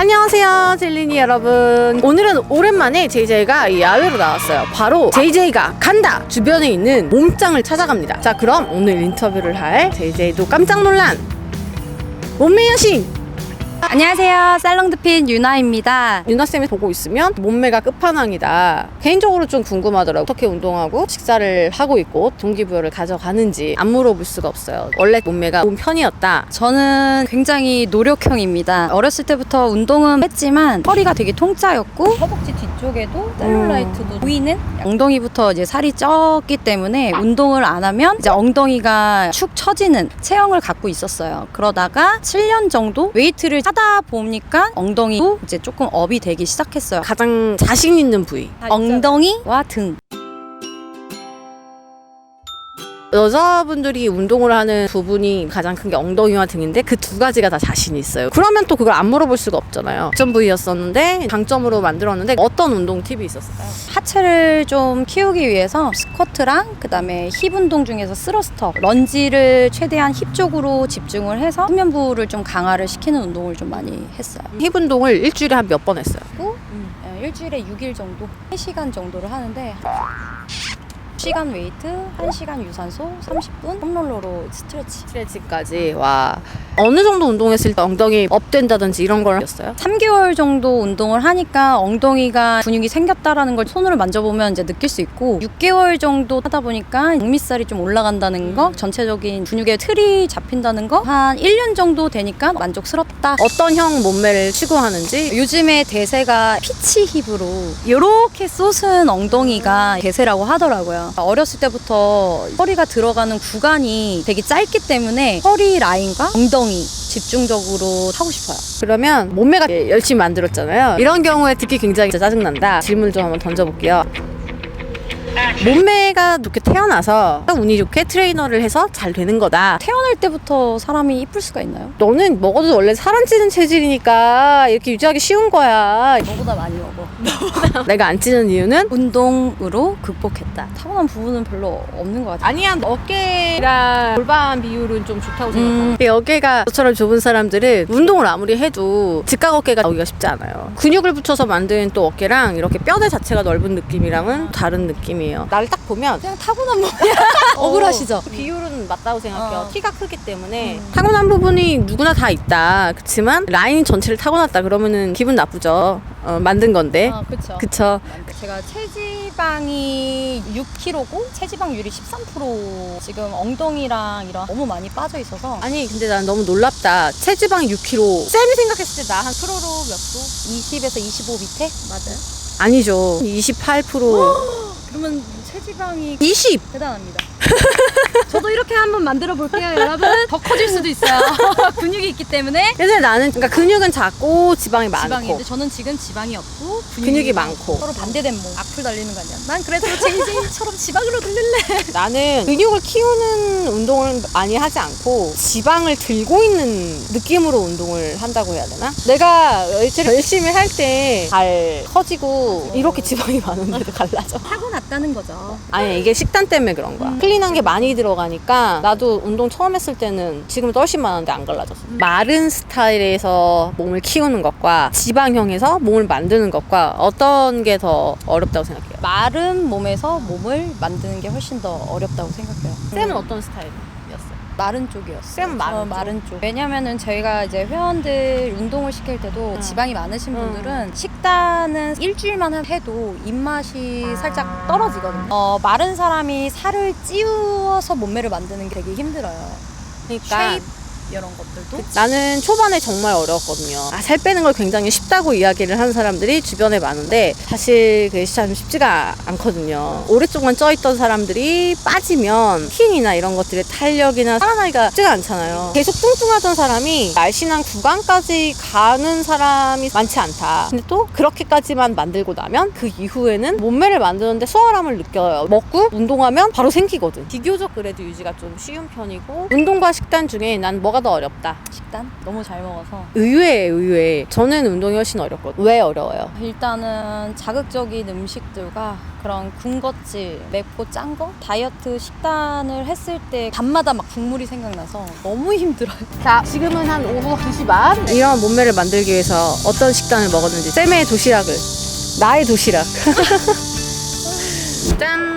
안녕하세요 젤리니 여러분. 오늘은 오랜만에 JJ가 야외로 나왔어요. 바로 JJ가 간다 주변에 있는 몸짱을 찾아갑니다. 자, 그럼 오늘 인터뷰를 할 JJ도 깜짝 놀란 몸매 여신, 안녕하세요. 살롱드핀 유나입니다. 유나쌤이 보고 있으면 몸매가 끝판왕이다. 개인적으로 좀 궁금하더라고요. 어떻게 운동하고 식사를 하고 있고 동기부여를 가져가는지 안 물어볼 수가 없어요. 원래 몸매가 좋은 편이었다. 저는 굉장히 노력형입니다. 어렸을 때부터 운동은 했지만 허리가 되게 통짜였고 허벅지 뒤쪽에도 셀룰라이트도 보이는, 엉덩이부터 이제 살이 쪘기 때문에 운동을 안 하면 이제 엉덩이가 축 처지는 체형을 갖고 있었어요. 그러다가 7년 정도 웨이트를 하다 보니까 엉덩이도 이제 조금 업이 되기 시작했어요. 가장 자신 있는 부위, 엉덩이와 등. 여자분들이 운동을 하는 부분이 가장 큰 게 엉덩이와 등인데 그 두 가지가 다 자신이 있어요. 그러면 또 그걸 안 물어볼 수가 없잖아요. 장점 부위였었는데 장점으로 만들었는데 어떤 운동 팁이 있었을까요? 하체를 좀 키우기 위해서 스쿼트랑 그다음에 힙 운동 중에서 스러스터, 런지를 최대한 힙 쪽으로 집중을 해서 후면부를 좀 강화를 시키는 운동을 좀 많이 했어요. 힙 운동을 일주일에 한 몇 번 했어요? 일주일에 6일 정도, 3시간 정도를 하는데 1시간 웨이트, 1시간 유산소, 30분 홈롤러로 스트레치까지. 와, 어느 정도 운동했을 때 엉덩이 업된다든지 이런 걸 했어요? 3개월 정도 운동을 하니까 엉덩이가 근육이 생겼다라는 걸 손으로 만져보면 이제 느낄 수 있고, 6개월 정도 하다 보니까 목밑살이 좀 올라간다는 거, 전체적인 근육의 틀이 잡힌다는 거, 한 1년 정도 되니까 만족스럽다. 어떤 형 몸매를 추구하는지. 요즘에 대세가 피치 힙으로 이렇게 솟은 엉덩이가 대세라고 하더라고요. 어렸을 때부터 허리가 들어가는 구간이 되게 짧기 때문에 허리 라인과 엉덩이 집중적으로 하고 싶어요. 그러면 몸매가 열심히 만들었잖아요. 이런 경우에 듣기 굉장히 짜증난다. 질문 좀 한번 던져볼게요. 몸매가 좋게 태어나서 운이 좋게 트레이너를 해서 잘 되는 거다. 태어날 때부터 사람이 이쁠 수가 있나요? 너는 먹어도 원래 살안 찌는 체질이니까 이렇게 유지하기 쉬운 거야. 너보다 많이 먹어. 내가 안 찌는 이유는? 운동으로 극복했다. 타고난 부분은 별로 없는 것 같아요. 아니야, 어깨랑 골반 비율은 좀 좋다고 생각해. 어깨가 저처럼 좁은 사람들은 운동을 아무리 해도 직각 어깨가 나오기가 쉽지 않아요. 근육을 붙여서 만든 또 어깨랑 이렇게 뼈대 자체가 넓은 느낌이랑은 다른 느낌이에요. 나를 딱 보면 그냥 타고난 몸이야. 억울하시죠? 비율은 맞다고 생각해요. 키가 크기 때문에 타고난 부분이 누구나 다 있다. 그렇지만 라인 전체를 타고났다 그러면은 기분 나쁘죠. 만든 건데. 그쵸. 그쵸. 제가 체지방이 6kg고 체지방률이 13%, 지금 엉덩이랑 이런 너무 많이 빠져 있어서. 아니, 근데 난 너무 놀랍다. 체지방이 6kg. 쌤이 생각했을 때 나 한 프로로 몇 도? 20에서 25 밑에? 맞아요. 아니죠. 28%. 그러면 체지방이 20. 대단합니다. 저도 이렇게 한번 만들어 볼게요, 여러분. 더 커질 수도 있어요. 근육이 있기 때문에. 근데 나는 그러니까 근육은 작고 지방이 많고. 지방인데 저는 지금 지방이 없고 근육이 많고. 서로 반대된 몸. 악플 달리는 거 아니야? 난 그래도 JJ처럼 지방으로 들릴래. 나는 근육을 키우는 운동을 많이 하지 않고 지방을 들고 있는 느낌으로 운동을 한다고 해야 되나? 내가 열심히 할 때 잘 커지고 이렇게 지방이 많은데도 갈라져. 타고났다는 거죠. 아니, 이게 식단 때문에 그런 거야. 클린한 게 많이 들어가니까. 나도 운동 처음 했을 때는 지금은 훨씬 많은데 안 갈라졌어. 마른 스타일에서 몸을 키우는 것과 지방형에서 몸을 만드는 것과 어떤 게 더 어렵다고 생각해요? 마른 몸에서 몸을 만드는 게 훨씬 더 어렵다고 생각해요. 쌤은 어떤 스타일이었어요? 마른 쪽이었어요. 쌤은 마른 쪽? 왜냐면은 저희가 이제 회원들 운동을 시킬 때도 지방이 많으신 분들은 식단은 일주일만 해도 입맛이 살짝 떨어지거든요. 마른 사람이 살을 찌워서 몸매를 만드는 게 되게 힘들어요. 그러니까 쉐입 이런 것들도. 나는 초반에 정말 어려웠거든요. 살 빼는 걸 굉장히 쉽다고 이야기를 하는 사람들이 주변에 많은데 사실 그게 참 쉽지가 않거든요. 오랫동안 쪄있던 사람들이 빠지면 킹이나 이런 것들의 탄력이나 살아나기가 쉽지가 않잖아요. 계속 뚱뚱하던 사람이 날씬한 구간까지 가는 사람이 많지 않다. 근데 또 그렇게까지만 만들고 나면 그 이후에는 몸매를 만드는데 수월함을 느껴요. 먹고 운동하면 바로 생기거든. 비교적 그래도 유지가 좀 쉬운 편이고, 운동과 식단 중에 난 뭐가 뭐가 더 어렵다? 식단 너무 잘 먹어서 의외에 저는 운동이 훨씬 어렵거든요. 왜 어려워요? 일단은 자극적인 음식들과 그런 군것질, 맵고 짠 거? 다이어트 식단을 했을 때 밤마다 막 국물이 생각나서 너무 힘들어요. 자, 지금은 한 오후 2시 반. 이런 몸매를 만들기 위해서 어떤 식단을 먹었는지. 쌤의 도시락을. 나의 도시락. 짠!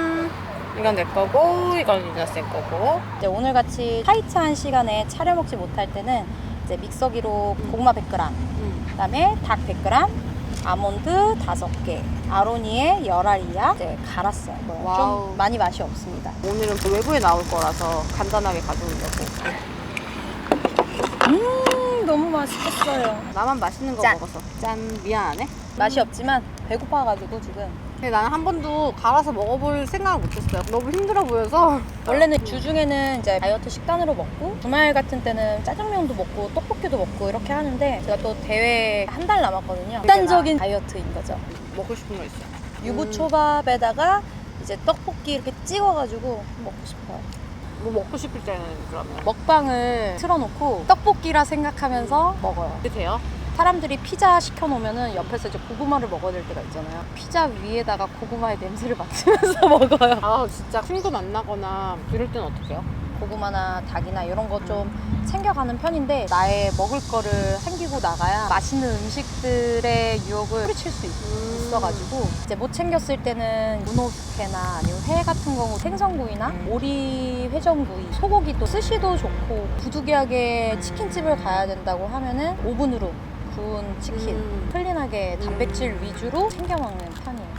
이건 내 거고, 이건 유나 쌤 거고. 이제 오늘같이 타이트한 시간에 차려 먹지 못할 때는 이제 믹서기로 고구마 100g, 그다음에 닭 100g, 아몬드 5개, 아로니에 열알이야 이제 갈았어요. 와우. 좀 많이 맛이 없습니다. 오늘은 또 외부에 나올 거라서 간단하게 가져오려고. 너무 맛있겠어요. 나만 맛있는 거 짠. 먹어서. 짠, 미안하네. 맛이 없지만 배고파가지고 지금. 근데 나는 한 번도 갈아서 먹어볼 생각을 못했어요. 너무 힘들어 보여서. 원래는 주중에는 이제 다이어트 식단으로 먹고 주말 같은 때는 짜장면도 먹고 떡볶이도 먹고 이렇게 하는데 제가 또 대회 한 달 남았거든요. 극단적인 다이어트인 거죠. 먹고 싶은 거 있어. 유부초밥에다가 이제 떡볶이 이렇게 찍어가지고 먹고 싶어요. 뭐 먹고 싶을 때는 그러면 먹방을 틀어놓고 떡볶이라 생각하면서 먹어요. 어떻게 돼요? 사람들이 피자 시켜놓으면은 옆에서 이제 고구마를 먹어야 될 때가 있잖아요. 피자 위에다가 고구마의 냄새를 맡으면서 먹어요. 아 진짜 친구 만나거나 이럴 때는 어떻게 해요? 고구마나 닭이나 이런 거 좀 챙겨가는 편인데 나의 먹을 거를 챙기고 나가야 맛있는 음식들의 유혹을 뿌리칠 수 있어가지고 이제 못 챙겼을 때는 문어회나 아니면 회 같은 경우 생선구이나 오리 회전구이, 소고기도 스시도 좋고 부득이하게 치킨집을 가야 된다고 하면은 오븐으로 구운 치킨 클린하게 단백질 위주로 챙겨 먹는 편이에요.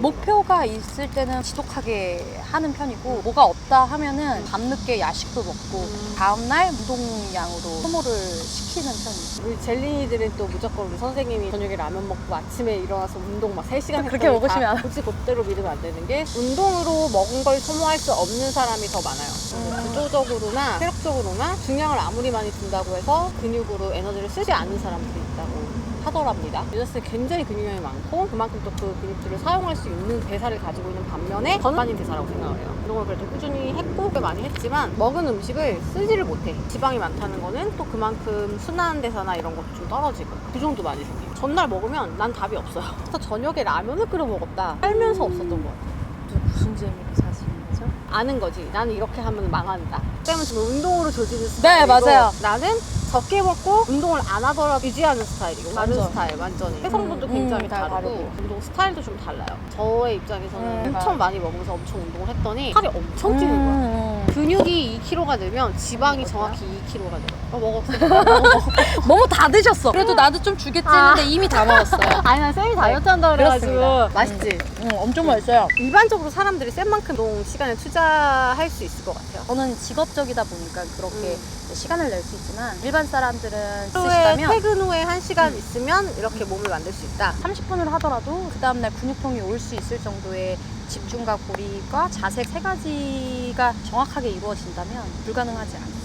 목표가 있을 때는 지독하게 하는 편이고 뭐가 없다 하면은 밤늦게 야식도 먹고 다음날 운동량으로 소모를 시키는 편이에요. 우리 젤린이들은 또 무조건 우리 선생님이 저녁에 라면 먹고 아침에 일어나서 운동 막 3시간 그렇게 먹으시면 안 굳이 그대로 믿으면 안 되는 게 운동으로 먹은 걸 소모할 수 없는 사람이 더 많아요. 구조적으로나 체력적으로나 중량을 아무리 많이 든다고 해서 근육으로 에너지를 쓰지 않는 사람들이 있다고 하더랍니다. 유저스 굉장히 근육량이 많고 그만큼 또 그 근육들을 사용할 수 있는 대사를 가지고 있는 반면에 저는 많이 대사라고 생각을 해요. 운동을 그래도 꾸준히 했고 꽤 많이 했지만 먹은 음식을 쓰지를 못해. 지방이 많다는 거는 또 그만큼 순환 대사나 이런 것도 좀 떨어지고 그 정도 많이 생겨요. 전날 먹으면 난 답이 없어요. 그래서 저녁에 라면을 끓여 먹었다. 살면서 없었던 것 같아요. 무슨 재미로 사시는 거죠? 아는 거지. 나는 이렇게 하면 망한다. 때문에 지금 운동으로 조지는 네, 스타일이고 맞아요. 나는 적게 먹고 운동을 안 하더라도 유지하는 스타일이고 다른 완전. 스타일 완전히 해성분도 굉장히 다 다르고 다르고. 운동 스타일도 좀 달라요. 저의 입장에서는 엄청 많이 먹으면서 엄청 운동을 했더니 살이 엄청 찌는 거야. 근육이 2kg가 늘면 지방이 정확히 2kg가 늘어요. 먹어. 너무 다 드셨어. 그래도 나도 좀 주겠지 했는데 이미 다 먹었어요. 아니 난 쌤이 다이어트 한다 그래가지고 그렇습니다. 맛있지? 엄청 맛있어요. 일반적으로 사람들이 쌤 만큼 운동 시간을 투자할 수 있을 것 같아요. 저는 직업적이다 보니까 그렇게 시간을 낼 수 있지만 일반 사람들은 하루에 쓰시다면 퇴근 후에 1시간 있으면 이렇게 몸을 만들 수 있다. 30분을 하더라도 그 다음날 근육통이 올 수 있을 정도의 집중과 고립과 자세 3가지가 정확하게 이루어진다면 불가능하지 않습니다.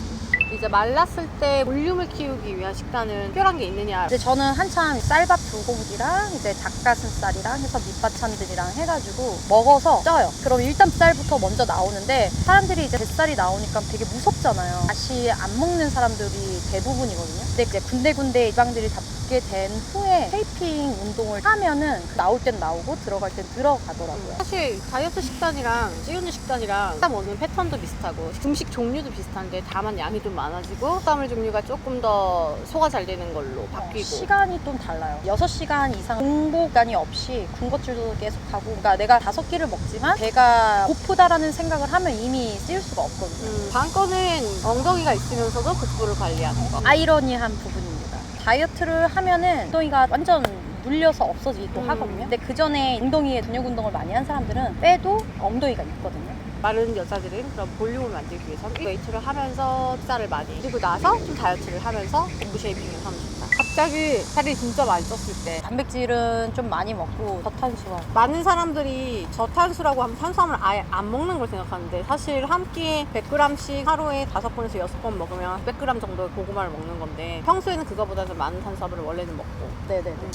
이제 말랐을 때 볼륨을 키우기 위한 식단은 특별한 게 있느냐. 이제 저는 한참 쌀밥 2공기랑 이제 닭가슴살이랑 해서 밑반찬들이랑 해가지고 먹어서 쪄요. 그럼 일단 쌀부터 먼저 나오는데 사람들이 이제 뱃살이 나오니까 되게 무섭잖아요. 다시 안 먹는 사람들이 대부분이거든요. 근데 이제 군데군데 지방들이 다 붙게 된 후에 테이핑 운동을 하면은 나올 땐 나오고 들어갈 땐 들어가더라고요. 사실 다이어트 식단이랑 찌우는 식단이랑 식단 먹는 패턴도 비슷하고 음식 종류도 비슷한데 다만 양이 좀 많아지고 땀물 종류가 조금 더 소화 잘 되는 걸로 바뀌고 시간이 좀 달라요. 6시간 이상 공복간이 없이 군것질도 계속하고 그러니까 내가 5끼를 먹지만 배가 고프다라는 생각을 하면 이미 찌울 수가 없거든요. 관건은 엉덩이가 있으면서도 극부를 관리하는 거. 아이러니한 부분입니다. 다이어트를 하면은 엉덩이가 완전 물려서 없어지기도 하거든요. 근데 그 전에 엉덩이에 근육 운동을 많이 한 사람들은 빼도 엉덩이가 있거든요. 마른 여자들은 그런 볼륨을 만들기 위해서 웨이트를 하면서 식사를 많이 그리고 나서 좀 다이어트를 하면서 몸 쉐이핑을 하면 좋다. 갑자기 살이 진짜 많이 쪘을 때 단백질은 좀 많이 먹고 저탄수화. 많은 사람들이 저탄수라고 하면 탄수화물 아예 안 먹는 걸 생각하는데 사실 한 끼에 100g씩 하루에 5번에서 6번 먹으면 100g 정도의 고구마를 먹는 건데 평소에는 그거보다 좀 많은 탄수화물을 원래는 먹고 네네네.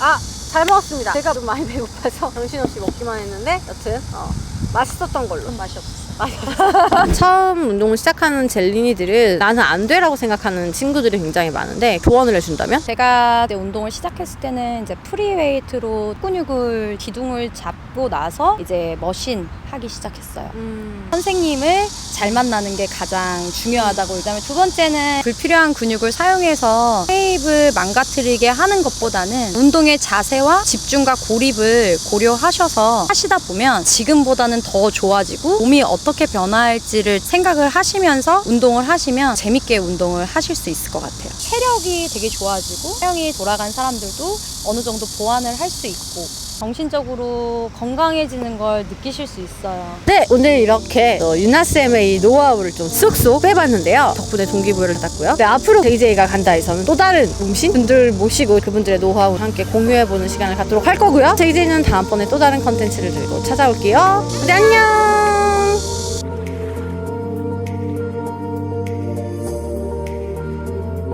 잘 먹었습니다. 제가 좀 많이 배고파서 정신없이 먹기만 했는데 여튼 맛있었던 걸로. 좀 맛이 없었어요. 처음 운동을 시작하는 젤린이들은 나는 안 돼라고 생각하는 친구들이 굉장히 많은데 조언을 해준다면? 제가 이제 운동을 시작했을 때는 이제 프리웨이트로 근육을 기둥을 잡고 나서 이제 머신 하기 시작했어요. 선생님을 잘 만나는 게 가장 중요하다고. 그다음에 두 번째는 불필요한 근육을 사용해서 쉐입을 망가뜨리게 하는 것보다는 운동의 자세와 집중과 고립을 고려하셔서 하시다 보면 지금보다는 더 좋아지고 몸이 어떻게 변화할지를 생각을 하시면서 운동을 하시면 재밌게 운동을 하실 수 있을 것 같아요. 체력이 되게 좋아지고 체형이 돌아간 사람들도 어느 정도 보완을 할 수 있고 정신적으로 건강해지는 걸 느끼실 수 있어요. 네, 오늘 이렇게 유나쌤의 이 노하우를 좀 쑥쑥 빼봤는데요. 덕분에 동기부여를 받았고요. 네, 앞으로 JJ가 간다에서는 또 다른 몸신 분들 모시고 그분들의 노하우를 함께 공유해보는 시간을 갖도록 할 거고요. JJ는 다음번에 또 다른 컨텐츠를 들고 찾아올게요. 네, 안녕!